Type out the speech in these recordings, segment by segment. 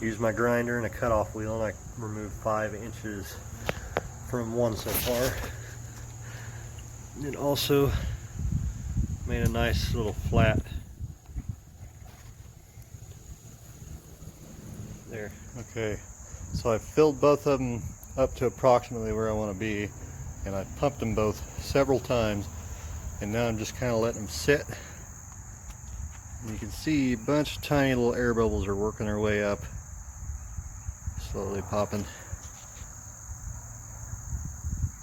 Used my grinder and a cutoff wheel, and I removed 5 inches from one so far. It also made a nice little flat there. Okay, so I filled both of them up to approximately where I want to be, and I pumped them both several times, and now I'm just kind of letting them sit. And you can see a bunch of tiny little air bubbles are working their way up, slowly popping.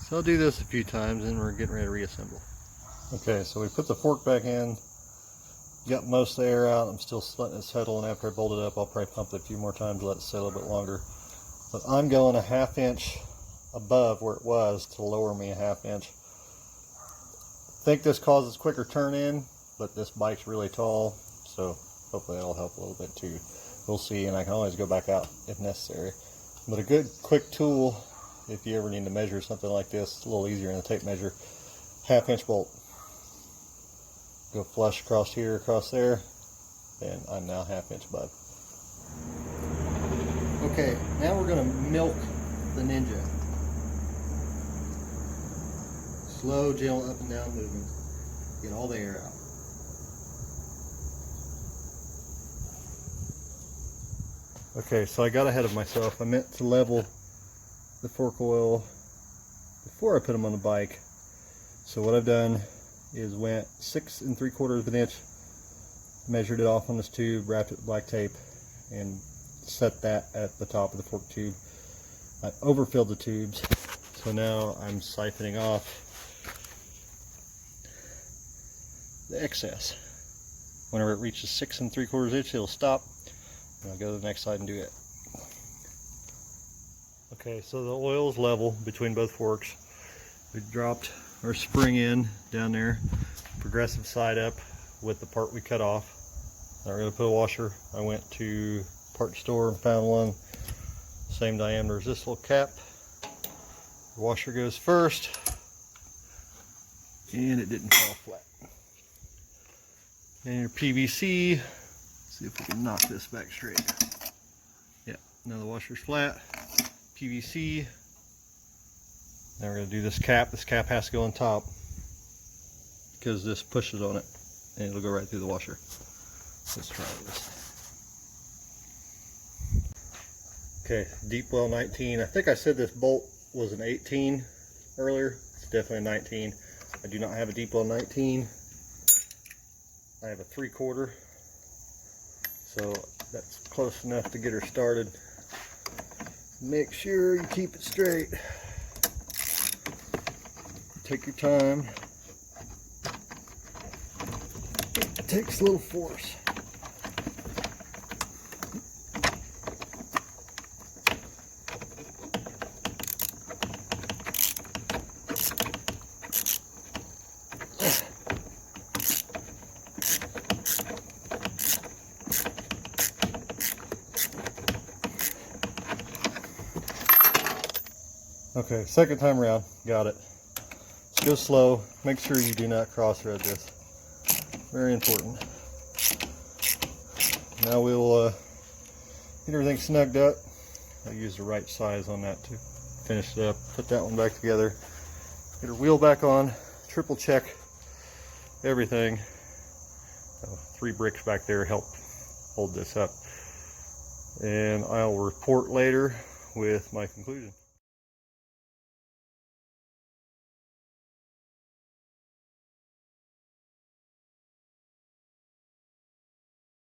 So I'll do this a few times and we're getting ready to reassemble. Okay, so we put the fork back in, got most of the air out. I'm still letting it settle, and after I bolt it up I'll probably pump it a few more times, let it sit a little bit longer. But I'm going a 1/2 inch above where it was to lower me a 1/2 inch. I think this causes quicker turn in, but this bike's really tall, so hopefully that'll help a little bit too. We'll see, and I can always go back out if necessary. But a good quick tool if you ever need to measure something like this, it's a little easier in the tape measure. 1/2 inch bolt. Go flush across here, across there, and I'm now 1/2 inch above. Okay, now we're going to milk the Ninja. Slow, gentle up and down movement. Get all the air out. Okay, so I got ahead of myself. I meant to level the fork oil before I put them on the bike. So what I've done is went 6 3/4 of an inch, measured it off on this tube, wrapped it with black tape, and set that at the top of the fork tube. I overfilled the tubes, so now I'm siphoning off the excess. Whenever it reaches 6 3/4 inch, it'll stop, and I'll go to the next side and do it. Okay, so the oil is level between both forks. We dropped our spring in down there, progressive side up with the part we cut off. Not going to put a washer. I went to part store and found one same diameter as this little cap. The washer goes first, and it didn't fall flat. Then your PVC. See if we can knock this back straight. Yeah, now the washer's flat. PVC. Now we're going to do this cap. This cap has to go on top because this pushes on it and it'll go right through the washer. Let's try this. Okay, deep well 19. I think I said this bolt was an 18 earlier. It's definitely a 19. I do not have a deep well 19. I have a 3/4. So that's close enough to get her started. Make sure you keep it straight. Take your time. It takes a little force. Okay, second time around, got it. Let's go slow. Make sure you do not cross thread this. Very important. Now we'll get everything snugged up. I used the right size on that to finish it up. Put that one back together. Get her wheel back on. Triple check everything. 3 bricks back there help hold this up. And I'll report later with my conclusion.